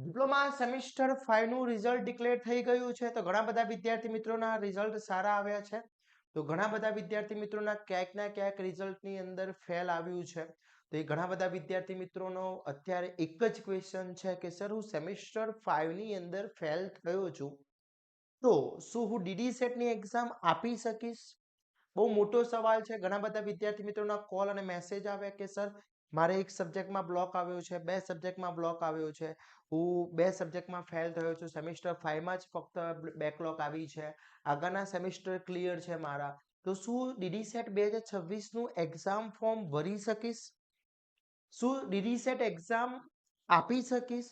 Diploma semester 5 નું result declare થઈ ગયું છે તો ઘણા બધા વિદ્યાર્થી મિત્રોના રિઝલ્ટ સારા આવ્યા છે તો ઘણા બધા વિદ્યાર્થી મિત્રોના ક્યાંક ના ક્યાંક રિઝલ્ટની અંદર ફેલ આવ્યું છે તો એ ઘણા બધા વિદ્યાર્થી મિત્રોનો અત્યારે એક જ ક્વેશ્ચન છે કે સર હું સેમિસ્ટર 5 ની અંદર ફેલ થયો છું તો શું હું ડીડી સેટની એક્ઝામ આપી શકીશ? બહુ મોટો સવાલ છે. ઘણા બધા વિદ્યાર્થી મિત્રોના કોલ અને મેસેજ આવ્યા કે સર મારે એક સબ્જેક્ટમાં બ્લોક આવ્યો છે, બે સબ્જેક્ટમાં બ્લોક આવ્યો છે, હું બે સબ્જેક્ટમાં ફેલ થયો છું, સેમિસ્ટર 5 માં જ ફક્ત બેકલોગ આવી છે, આગળના સેમિસ્ટર ક્લિયર છે મારા, તો શું ડીડી સેટ 2026 નું એક્ઝામ ફોર્મ ભરી શકીશ? શું ડીડી સેટ એક્ઝામ આપી શકીશ?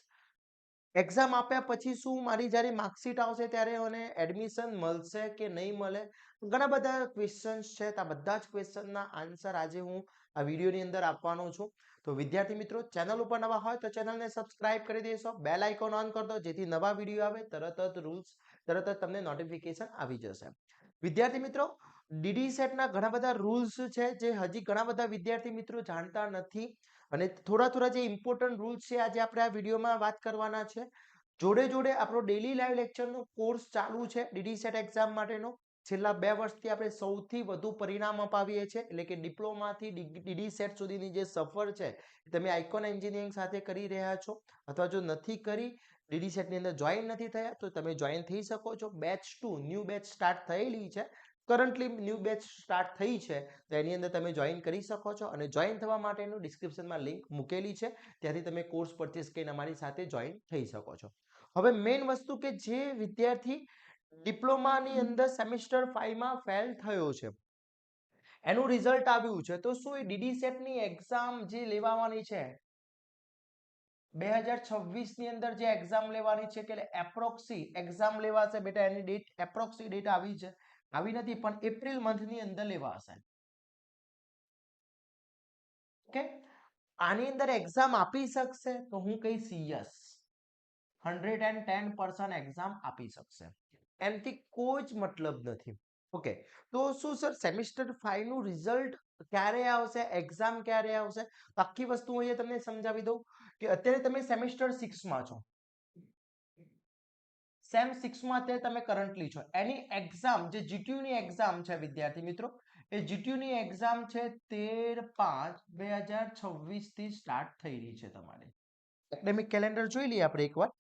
એક્ઝામ આપ્યા પછી શું મારી જ્યારે માર્કશીટ આવશે ત્યારે મને એડમિશન મળશે કે નહીં મળે? ઘણા બધા ક્વેશ્ચન્સ છે. આ બધા જ ક્વેશ્ચનના આન્સર આજે હું આ વિડીયોની અંદર આપવાનો છું. તો વિદ્યાર્થી મિત્રો, ચેનલ ઉપર નવા હોય તો ચેનલને સબસ્ક્રાઇબ કરી દેશો, બેલ આઇકોન ઓન કરી દો જેથી નવા વિડીયો આવે તરત જ તમને નોટિફિકેશન આવી જશે. વિદ્યાર્થી મિત્રો, ડીડી સેટના ઘણા બધા રૂલ્સ છે જે હજી ઘણા બધા વિદ્યાર્થી મિત્રો જાણતા નથી અને થોડા જે ઇમ્પોર્ટન્ટ રૂલ્સ છે આજે આપણે આ વિડીયોમાં વાત કરવાના છે. જોડે જોડે આપણો ડેલી લાઈવ લેક્ચરનો કોર્સ ચાલુ છે ડીડી સેટ એક્ઝામ માટેનો. છેલ્લા 2 વર્ષથી આપણે સૌથી વધુ પરિણામ અપાવીએ છીએ એટલે કે ડિપ્લોમાથી ડીડી સેટ સુધીની જે સફર છે તમે આઇકોન એન્જિનિયરિંગ સાથે કરી રહ્યા છો અથવા જો નથી કરી ડીડી સેટની અંદર જોઈન નથી થયા તો તમે જોઈન થઈ શકો છો. બેચ 2 ન્યૂ બેચ સ્ટાર્ટ થયેલી છે. કરન્ટલી ન્યૂ બેચ સ્ટાર્ટ થઈ છે તો એની અંદર તમે જોઈન કરી શકો છો અને જોઈન થવા માટેનું ડિસ્ક્રિપ્શનમાં લિંક મૂકેલી છે, ત્યાંથી તમે કોર્સ પરચેસ કરીને અમારી સાથે જોઈન થઈ શકો છો. હવે મેઇન વસ્તુ કે જે વિદ્યાર્થી ડિપ્લોમાની અંદર સેમિસ્ટર 5 માં ફેલ થયો છે એનું રિઝલ્ટ આવ્યું છે તો શું એ ડીડી સેટની એક્ઝામ જે લેવાની છે 2026 ની અંદર જે એક્ઝામ લેવાની છે કે એપ્રોક્સી એક્ઝામ લેવાશે બેટા, એની ડેટ એપ્રોક્સી ડેટ આવી છે, આવી નથી પણ એપ્રિલ મંથની અંદર લેવાશે. ઓકે, આની અંદર એક્ઝામ આપી શકશે તો હું કહીશ યસ, 110% એક્ઝામ આપી શકશે, એમથી કોઈ જ મતલબ નથી. ઓકે, તો શું સર સેમિસ્ટર 5 નું રિઝલ્ટ ક્યારે આવશે, એક્ઝામ ક્યારે આવશે? તો આખી વસ્તુ અહીંયા તમને સમજાવી દઉં કે અત્યારે તમે સેમિસ્ટર 6 માં છો, સેમ 6 માં અત્યારે તમે કરન્ટલી છો, એની એક્ઝામ જે જીટીયુ ની એક્ઝામ છે વિદ્યાર્થી મિત્રો, એ જીટીયુ ની એક્ઝામ છે 13/5/2026 થી સ્ટાર્ટ થઈ રહી છે. તમારે એકેડેમિક કેલેન્ડર જોઈ લઈએ આપણે એકવાર.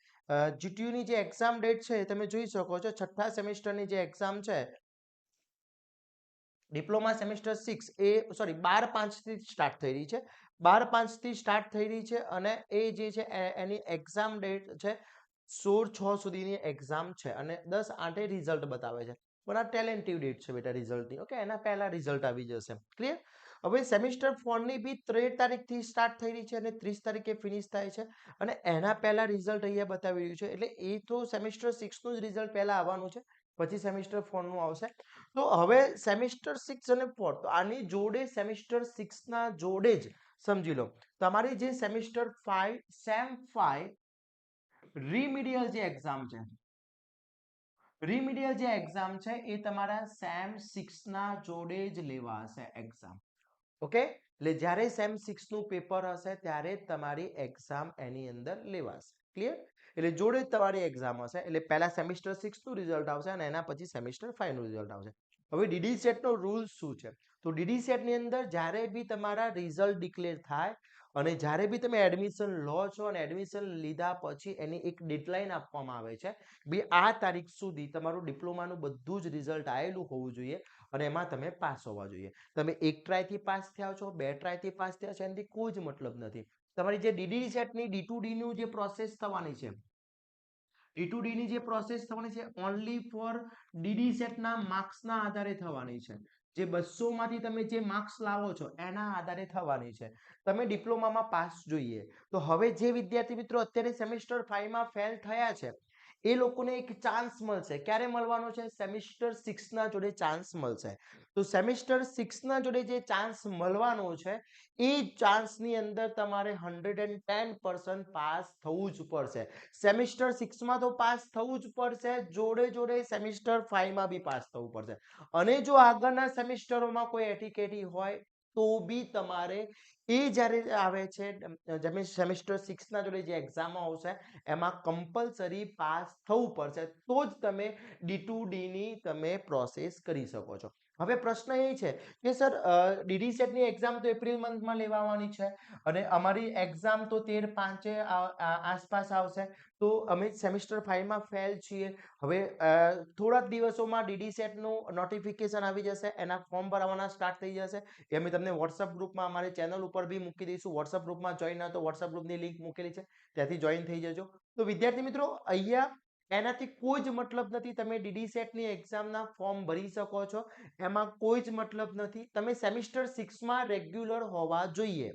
જીટીયુ ની જે એક્ઝામ ડેટ છે તમે જોઈ શકો છો, છઠ્ઠા સેમિસ્ટરની જે એક્ઝામ છે ડિપ્લોમા સેમિસ્ટર 6 એ સોરી 12/5 થી સ્ટાર્ટ થઈ રહી છે, 12/5 થી સ્ટાર્ટ થઈ રહી છે અને એ જે છે એની એક્ઝામ ડેટ છે 16/6 સુધીની એક્ઝામ છે અને 10/8 રિઝલ્ટ બતાવે છે, પણ આ ટેલેન્ટિવ ડેટ છે બેટા રિઝલ્ટની. ઓકે, એના પહેલા રિઝલ્ટ આવી જશે. ક્લિયર? હવે સેમિસ્ટર 4 ની બી 13 તારીખથી સ્ટાર્ટ થઈ રહી છે અને 30 તારીખે ફિનિશ થાય છે અને એના પહેલા રિઝલ્ટ અહીંયા બતાવી રહ્યું છે એટલે એ તો સેમિસ્ટર 6 નું જ રિઝલ્ટ પહેલા આવવાનું છે, પછી સેમિસ્ટર 4 નું આવશે. તો હવે સેમિસ્ટર 6 અને 4 તો આની જોડે સેમિસ્ટર 6 ના જોડે જ સમજી લો તમારી જે સેમિસ્ટર 5 સેમ 5 રીમિડિયલ જે એક્ઝામ છે, રીમિડિયલ જે એક્ઝામ છે એ તમારા સેમ 6 ના જોડે જ લેવાશે એક્ઝામ. ઓકે, એટલે જ્યારે સેમ 6 નું પેપર હશે ત્યારે તમારી એક્ઝામ એની અંદર લેવાશે. ક્લિયર? એટલે જોડે જ તમારી એક્ઝામ હશે એટલે પહેલા સેમિસ્ટર 6 નું રિઝલ્ટ આવશે અને એના પછી સેમિસ્ટર 5 નું રિઝલ્ટ આવશે. હવે ડીડી સેટ નો રૂલ શું છે? તો ડીડી સેટ ની અંદર જ્યારે બી તમારા રિઝલ્ટ ડિક્લેર થાય અને જ્યારે બી તમે એડમિશન લો છો અને એડમિશન લીધા પછી એની એક ડેડલાઇન આપવામાં આવે છે બી આ તારીખ સુધી તમારું ડિપ્લોમાનું બધું જ રિઝલ્ટ આવેલું હોવું જોઈએ અને એમાં તમે પાસ હોવા જોઈએ. તમે એક ટ્રાયથી પાસ થયા છો, બે ટ્રાયથી પાસ થયા છો, એનાથી કોઈ જ મતલબ નથી. તમારી જે ડીડી સેટની D2D નું જે પ્રોસેસ થવાની છે, D2D ની જે પ્રોસેસ થવાની છે ઓનલી ફોર ડીડી સેટના માર્ક્સના આધારે થવાની છે. જે 200 માંથી તમે જે માર્ક્સ લાવો છો એના આધારે થવાની છે. તમે ડિપ્લોમામાં પાસ જોઈએ. તો હવે જે વિદ્યાર્થી મિત્રો અત્યારે સેમિસ્ટર 5 માં ફેલ થયા છે એ લોકોને એક ચાન્સ મળશે. ક્યારે મળવાનો છે? સેમિસ્ટર 6 ના જોડે ચાન્સ મળશે. તો સેમિસ્ટર 6 ના જોડે જે ચાન્સ મળવાનો છે એ ચાન્સની અંદર તમારે 110% પાસ થવું જ પડશે. સેમિસ્ટર 6 માં તો પાસ થવું જ પડશે, જોડે જોડે સેમિસ્ટર 5 માં બી પાસ થવું પડશે અને જો આગળના સેમિસ્ટરોમાં કોઈ એટીકેટી હોય તો બી તમારે એ જ્યારે આવે છે તમે સેમિસ્ટર 6 ના જોડે જે એક્ઝામ આવશે એમાં કમ્પલસરી પાસ થવું પડશે, તો જ તમે D2D ની તમે પ્રોસેસ કરી શકો છો. હવે પ્રશ્ન એ છે કે સર ડીડી સેટની એક્ઝામ તો એપ્રિલ મંથમાં લેવાની છે અને અમારી એક્ઝામ તો 13/5 આસપાસ આવશે, તો અમે સેમિસ્ટર 5 માં ફેલ છીએ. હવે થોડા જ દિવસોમાં ડીડી સેટનું નોટિફિકેશન આવી જશે, એના ફોર્મ ભરવાના સ્ટાર્ટ થઈ જશે. એ અમે તમને વોટ્સઅપ ગ્રુપમાં અમારી ચેનલ ઉપર બી મૂકી દઈશું. વોટ્સઅપ ગ્રુપમાં જોઈન ના તો વોટ્સઅપ ગ્રુપની લિંક મૂકેલી છે, ત્યાંથી જોઈન થઈ જજો. તો વિદ્યાર્થી મિત્રો, અહીંયા એનાથી કોઈ જ મતલબ નથી તમે ડીડી સેટની એક્ઝામના ફોર્મ ભરી શકો છો, એમાં કોઈ જ મતલબ નથી. તમે સેમિસ્ટર 6 માં રેગ્યુલર હોવા જોઈએ.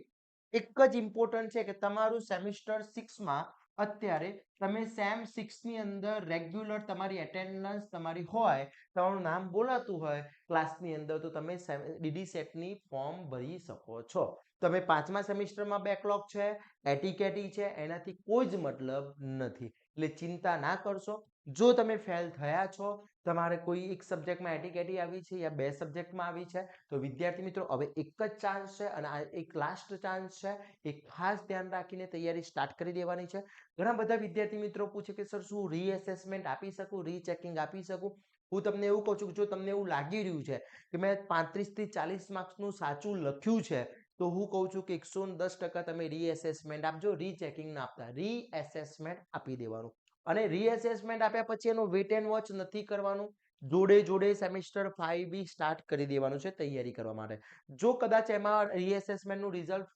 એક જ ઇમ્પોર્ટન્ટ છે કે તમારું સેમિસ્ટર 6 માં અત્યારે તમે સેમ 6 ની અંદર રેગ્યુલર તમારી એટેન્ડન્સ તમારી હોય, તમારું નામ બોલાતું હોય ક્લાસની અંદર, તો તમે ડીડી સેટની ફોર્મ ભરી શકો છો. તમે 5મા સેમિસ્ટરમાં બેકલોગ છે, એટીકેટી છે, એનાથી કોઈ જ મતલબ નથી. એટલે ચિંતા ના કરશો. જો તમે ફેલ થયા છો, તમારે કોઈ એક સબ્જેક્ટમાં એટીકેટી આવી છે યા 2 સબ્જેક્ટમાં આવી છે, તો વિદ્યાર્થી મિત્રો હવે એક જ ચાન્સ છે અને આ એક લાસ્ટ ચાન્સ છે. એ ખાસ ધ્યાન રાખીને તૈયારી સ્ટાર્ટ કરી દેવાની છે. ઘણા બધા વિદ્યાર્થી મિત્રો પૂછે કે સર શું રીએસેસમેન્ટ આપી શકું, રીચેકિંગ આપી શકું? હું તમને એવું કહું છું કે જો તમને એવું લાગી રહ્યું છે કે મેં 35 થી 40 માર્ક્સનું સાચું લખ્યું છે, તો હું કહું છું કે 110% તમે રીએસેસમેન્ટ આપજો, રીચેકિંગ ના આપતા, રીએસેસમેન્ટ આપી દેવાનું. અને રીએસેસમેન્ટ આપ્યા પછી એનો વેટ એન્ડ વોચ નથી કરવાનું, જોડે જોડે સેમિસ્ટર 5 બી સ્ટાર્ટ કરી દેવાનું છે તૈયારી કરવા માટે. જો કદાચ એમાં રીએસેસમેન્ટનું રિઝલ્ટ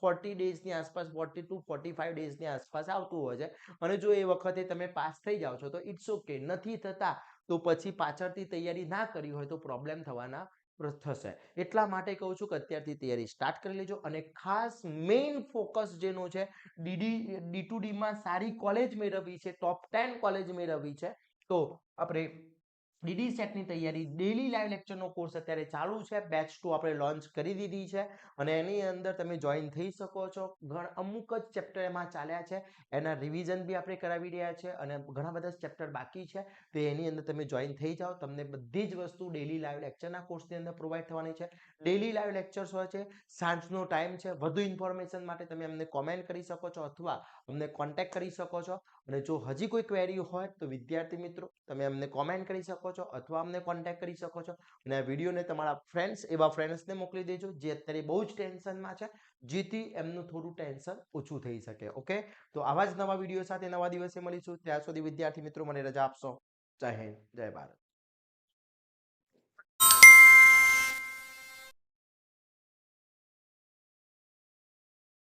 40 ડેઝની આસપાસ, 40 to 45 ડેઝની આસપાસ આવતું હોય છે અને જો એ વખતે તમે પાસ થઈ જાઓ છો તો ઇટ્સ ઓકે. નથી થતા તો પછી પાછળથી તૈયારી ના કરી હોય તો પ્રોબ્લેમ થવાના થશે. એટલા માટે કહું છું કે અત્યારથી તૈયારી સ્ટાર્ટ કરી લેજો. અને ખાસ મેઇન ફોકસ જેનો છે D2D માં સારી કોલેજ મેળવવી છે, ટોપ 10 કોલેજ મેળવવી છે, તો આપણે ડીડી સેટની તૈયારી, ડેલી લાઈવ લેક્ચરનો કોર્સ અત્યારે ચાલુ છે. બેચ 2 આપણે લોન્ચ કરી દીધી છે અને એની અંદર તમે જોઈન થઈ શકો છો. અમુક જ ચેપ્ટર એમાં ચાલ્યા છે, એના રિવિઝન બી આપણે કરાવી રહ્યા છે અને ઘણા બધા ચેપ્ટર બાકી છે, તો એની અંદર તમે જોઈન થઈ જાઓ. તમને બધી જ વસ્તુ ડેલી લાઈવ લેક્ચરના કોર્સની અંદર પ્રોવાઈડ થવાની છે. ડેલી લાઈવ લેક્ચર્સ હોય છે, સાંજનો ટાઈમ છે. વધુ ઇન્ફોર્મેશન માટે તમે અમને કોમેન્ટ કરી શકો છો અથવા અમને કોન્ટેક્ટ કરી શકો છો. અને જો હજી કોઈ ક્વેરી હોય તો વિદ્યાર્થી મિત્રો તમે અમને કોમેન્ટ કરી શકો છો અથવા અમને કોન્ટેક્ટ કરી શકો છો. અને આ વિડીયોને તમારા ફ્રેન્ડ્સ, એવા ફ્રેન્ડ્સને મોકલી દેજો જે અત્યારે બહુ જ ટેન્શનમાં છે, જેથી એમનું થોડું ટેન્શન ઓછું થઈ શકે. ઓકે, તો આવા જ નવા વિડીયો સાથે નવા દિવસે મળીશું. ત્યાં સુધી વિદ્યાર્થી મિત્રો મને રજા આપશો. જય હિન્દ, જય ભારત.